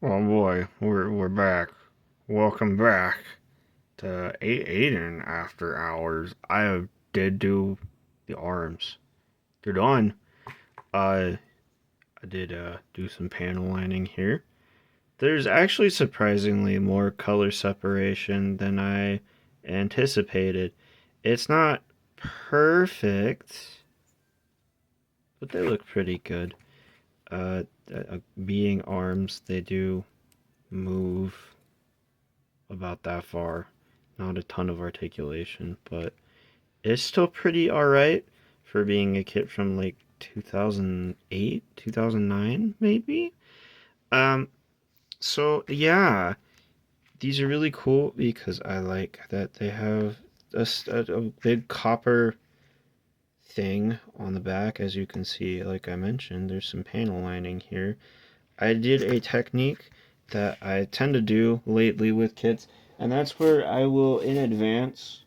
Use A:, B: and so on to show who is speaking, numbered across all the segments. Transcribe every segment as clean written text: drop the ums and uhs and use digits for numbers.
A: Oh boy, we're back. Welcome back to Aidan After Hours. I did do the arms. They're done. I did do some panel lining here. There's actually surprisingly more color separation than I anticipated. It's not perfect, but they look pretty good. Being arms, they do move about that far. Not a ton of articulation, but it's still pretty alright for being a kit from like 2008, 2009, maybe? Um, so yeah, these are really cool because I like that they have a big copper thing on the back. As you can see, like I mentioned, there's some panel lining here. I did a technique that I tend to do lately with kits, and that's where I will, in advance,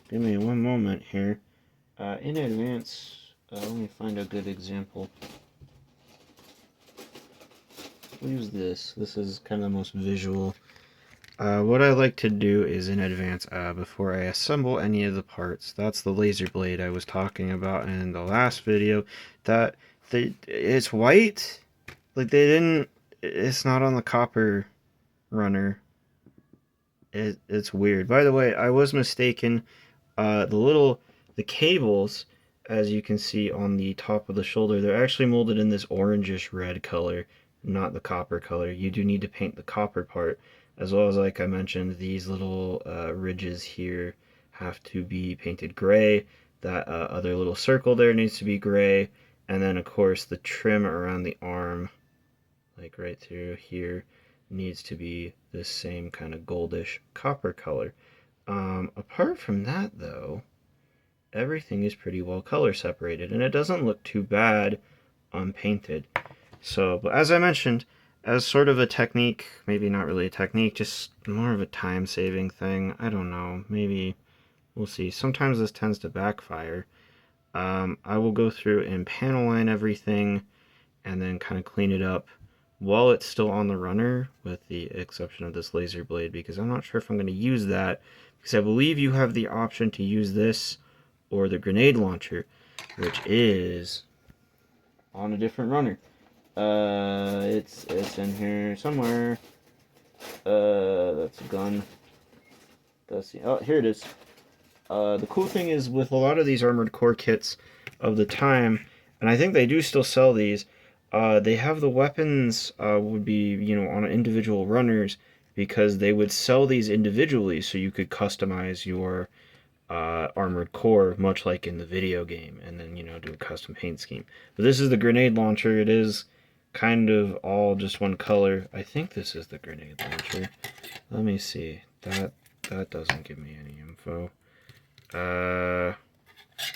A: give me one moment here, in advance, let me find a good example. We'll use this. This is kind of the most visual. What I like to do is in advance, before I assemble any of the parts, that's the laser blade I was talking about in the last video, that it's white, like they didn't, it's not on the copper runner. It's weird. By the way, I was mistaken. The cables, as you can see on the top of the shoulder, they're actually molded in this orangish red color, not the copper color. You do need to paint the copper part, as well as, like I mentioned, these little ridges here have to be painted gray. That other little circle there needs to be gray, and then of course the trim around the arm, like right through here, needs to be this same kind of goldish copper color. Apart from that, though, everything is pretty well color separated, and it doesn't look too bad unpainted. So, but as I mentioned, as sort of a technique, maybe not really a technique, just more of a time-saving thing. I don't know. Maybe we'll see. Sometimes this tends to backfire. I will go through and panel line everything and then kind of clean it up while it's still on the runner, with the exception of this laser blade, because I'm not sure if I'm going to use that, because I believe you have the option to use this or the grenade launcher, which is on a different runner. It's in here somewhere. That's a gun. Let's see. Oh, here it is. The cool thing is with a lot of these Armored Core kits of the time, and I think they do still sell these, they have the weapons would be, on individual runners, because they would sell these individually so you could customize your Armored Core, much like in the video game, and then, do a custom paint scheme. But this is the grenade launcher. It is kind of all just one color. I think this is the grenade launcher. Let me see. That doesn't give me any info.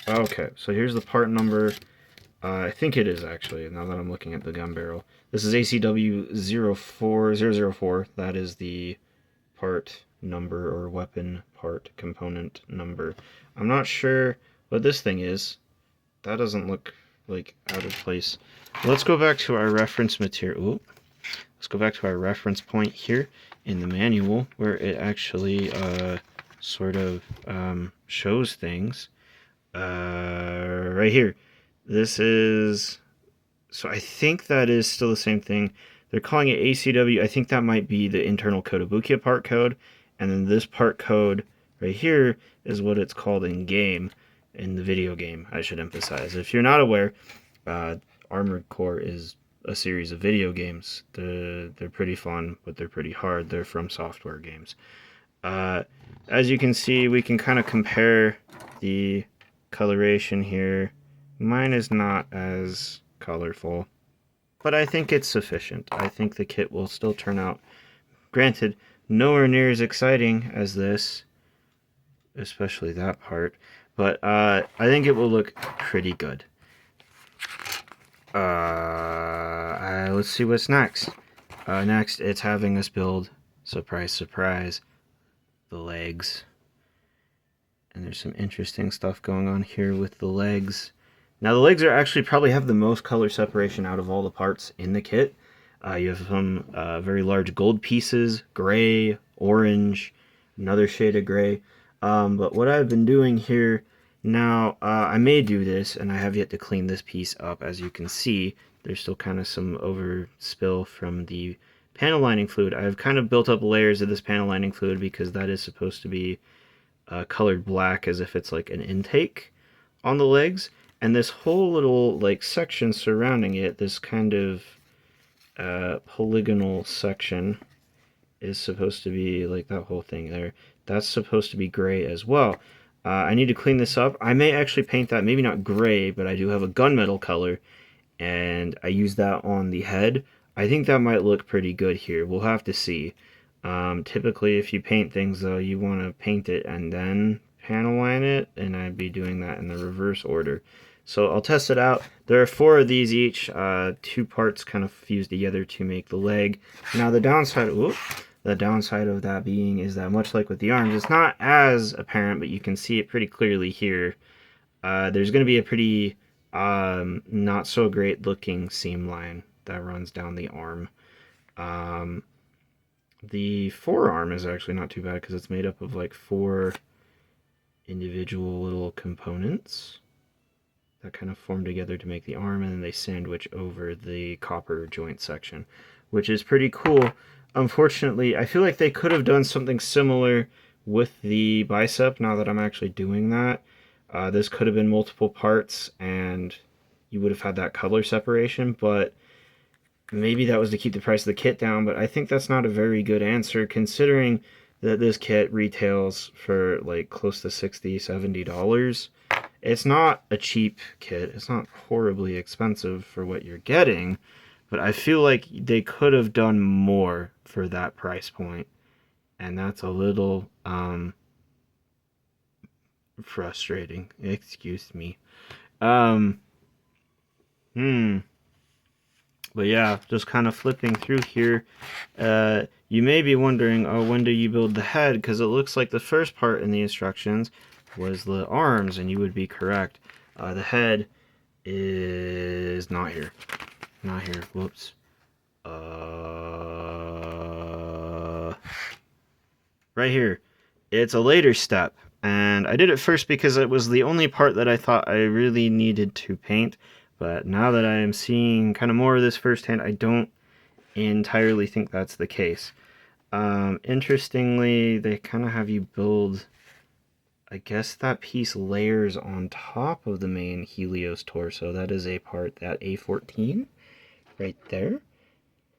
A: Okay, so here's the part number. I think it is, actually, now that I'm looking at the gun barrel. This is ACW 04004. That is the part number, or weapon part component number. I'm not sure what this thing is. That doesn't look like out of place. Let's go back to our reference material. Ooh. Let's go back to our reference point here in the manual, where it actually sort of shows things. Right here. This is, so I think that is still the same thing. They're calling it ACW. I think that might be the internal Kotobukiya part code. And then this part code right here is what it's called in game, in the video game, I should emphasize. If you're not aware, Armored Core is a series of video games. They're pretty fun, but they're pretty hard. They're from software games. As you can see, we can kind of compare the coloration here. Mine is not as colorful, but I think it's sufficient. I think the kit will still turn out, granted, nowhere near as exciting as this, especially that part, but I think it will look pretty good. Let's see what's next. Next, it's having us build, surprise, surprise, the legs. And there's some interesting stuff going on here with the legs. Now, the legs are actually probably have the most color separation out of all the parts in the kit. You have some very large gold pieces, gray, orange, another shade of gray. But what I've been doing here now, I may do this, and I have yet to clean this piece up. As you can see, there's still kind of some overspill from the panel lining fluid. I've kind of built up layers of this panel lining fluid because that is supposed to be colored black as if it's like an intake on the legs. And this whole little like section surrounding it, this kind of polygonal section, is supposed to be like that whole thing there. That's supposed to be gray as well. I need to clean this up. I may actually paint that, maybe not gray, but I do have a gunmetal color, and I use that on the head. I think that might look pretty good here. We'll have to see. Typically, if you paint things, though, you want to paint it and then panel line it, and I'd be doing that in the reverse order. So I'll test it out. There are 4 of these each, 2 parts kind of fused together to make the leg. Now the downside of that being is that, much like with the arms, it's not as apparent, but you can see it pretty clearly here. There's going to be a pretty not so great looking seam line that runs down the arm. The forearm is actually not too bad because it's made up of like 4 individual little components that kind of form together to make the arm, and then they sandwich over the copper joint section, which is pretty cool. Unfortunately, I feel like they could have done something similar with the bicep now that I'm actually doing that. This could have been multiple parts and you would have had that color separation, but maybe that was to keep the price of the kit down, but I think that's not a very good answer considering that this kit retails for like close to $60-$70. It's not a cheap kit. It's not horribly expensive for what you're getting, but I feel like they could have done more for that price point, and that's a little frustrating. Excuse me. But yeah, just kind of flipping through here. You may be wondering, oh, when do you build the head? Because it looks like the first part in the instructions was the arms, and you would be correct. The head is not here. Not here. Whoops. Right here. It's a later step. And I did it first because it was the only part that I thought I really needed to paint. But now that I am seeing kind of more of this firsthand, I don't entirely think that's the case. Interestingly, they kind of have you build, I guess that piece layers on top of the main Helios torso. That is a part, that A14 right there.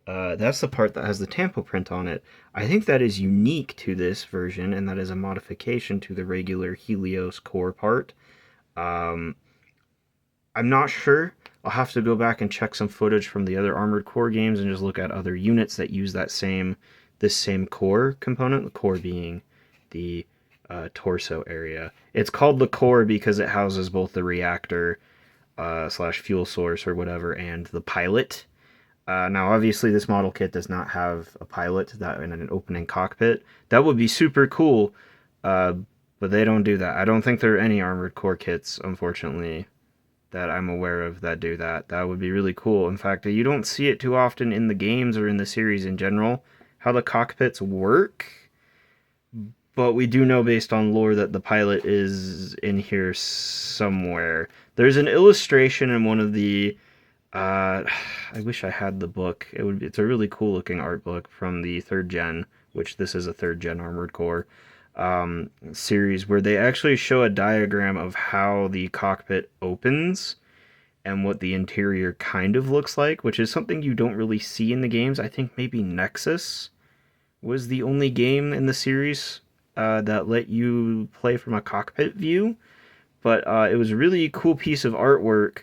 A: That's the part that has the tampo print on it. I think that is unique to this version, and that is a modification to the regular Helios core part. I'm not sure. I'll have to go back and check some footage from the other Armored Core games and just look at other units that use this same core component, the core being the torso area. It's called the core because it houses both the reactor slash fuel source or whatever and the pilot. Now, obviously, this model kit does not have a pilot that in an opening cockpit. That would be super cool, but they don't do that. I don't think there are any Armored Core kits, unfortunately, that I'm aware of that do that. That would be really cool. In fact, you don't see it too often in the games or in the series in general, how the cockpits work. But we do know based on lore that the pilot is in here somewhere. There's an illustration in one of the I wish I had the book. It's a really cool looking art book from the 3rd gen, which this is a 3rd gen Armored Core series, where they actually show a diagram of how the cockpit opens and what the interior kind of looks like, which is something you don't really see in the games. I think maybe Nexus was the only game in the series that let you play from a cockpit view, but it was a really cool piece of artwork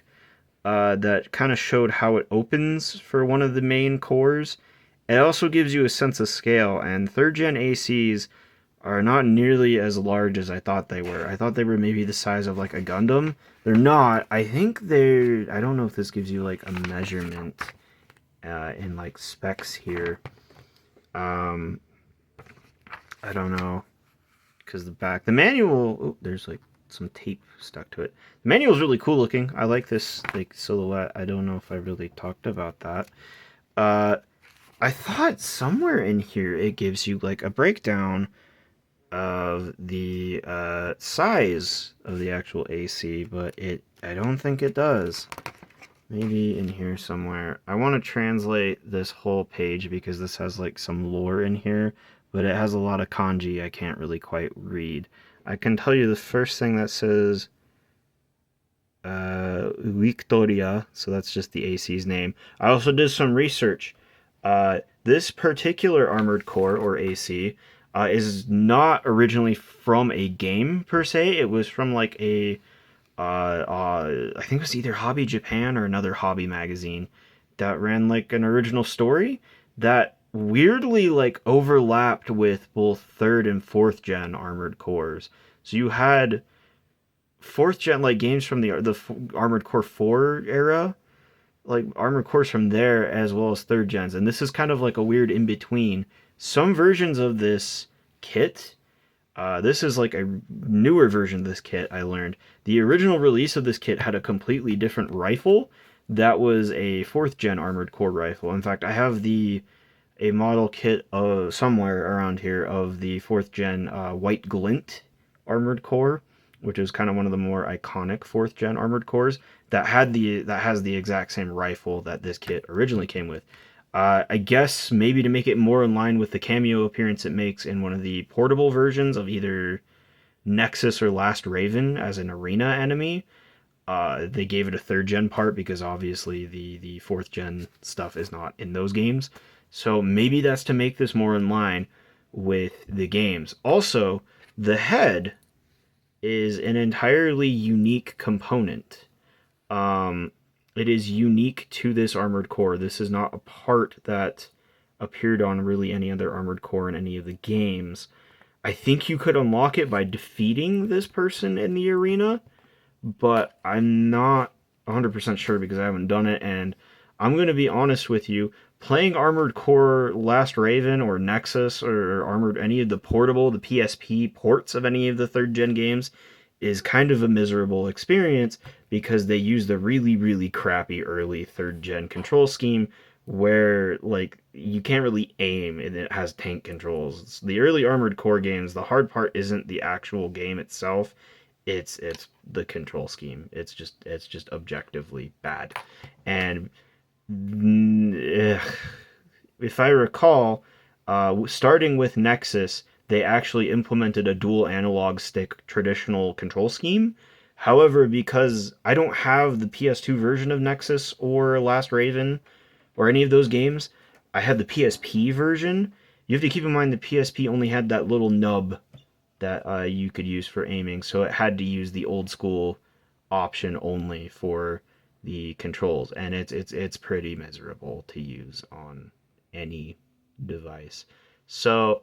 A: that kind of showed how it opens for one of the main cores. It also gives you a sense of scale, and 3rd gen ACs are not nearly as large as I thought they were. I thought they were maybe the size of like a Gundam. They're not. I think they're... I don't know if this gives you like a measurement in like specs here. I don't know. Because the manual... Oh, there's like some tape stuck to it. The manual is really cool looking. I like this like silhouette. I don't know if I really talked about that. I thought somewhere in here it gives you like a breakdown of the size of the actual AC, but I don't think it does. Maybe in here somewhere. I want to translate this whole page because this has like some lore in here, but it has a lot of kanji I can't really quite read. I can tell you the first thing that says Victoria, so that's just the AC's name. I also did some research. This particular armored core, or AC, is not originally from a game per se. It was from like I think it was either Hobby Japan or another hobby magazine that ran like an original story that weirdly like overlapped with both third and fourth gen armored cores. So you had fourth gen like games from the Armored Core 4 era, like Armored Cores from there as well as third gens, and this is kind of like a weird in between. Some versions of this kit, this is like a newer version of this kit. I learned the original release of this kit had a completely different rifle. That was a fourth gen Armored Core rifle. In fact, I have the a model kit somewhere around here of the fourth gen White Glint Armored Core, which is kind of one of the more iconic fourth gen Armored Cores that has the exact same rifle that this kit originally came with. I guess maybe to make it more in line with the cameo appearance it makes in one of the portable versions of either Nexus or Last Raven as an arena enemy. They gave it a third gen part because obviously the fourth gen stuff is not in those games. So maybe that's to make this more in line with the games. Also, the head is an entirely unique component. Um, it is unique to this armored core. This is not a part that appeared on really any other armored core in any of the games. I think you could unlock it by defeating this person in the arena, but I'm not 100% sure because I haven't done it. And I'm going to be honest with you, playing Armored Core Last Raven or Nexus or Armored any of the portable, the PSP ports of any of the third gen games is kind of a miserable experience because they use the really, really crappy early third gen control scheme where like you can't really aim and it has tank controls. The early Armored Core games, the hard part isn't the actual game itself, it's the control scheme. It's just objectively bad. And if I recall, starting with Nexus, they actually implemented a dual analog stick traditional control scheme. However, because I don't have the PS2 version of Nexus or Last Raven or any of those games, I had the PSP version. You have to keep in mind the PSP only had that little nub that you could use for aiming, so it had to use the old school option only for the controls, and it's pretty miserable to use on any device. So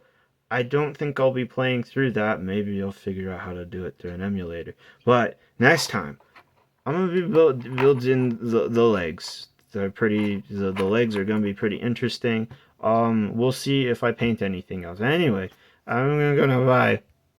A: I don't think I'll be playing through that. Maybe I'll figure out how to do it through an emulator. But next time, I'm gonna be building the legs. The legs are gonna be pretty interesting. We'll see if I paint anything else. Anyway, I'm gonna go now. Bye.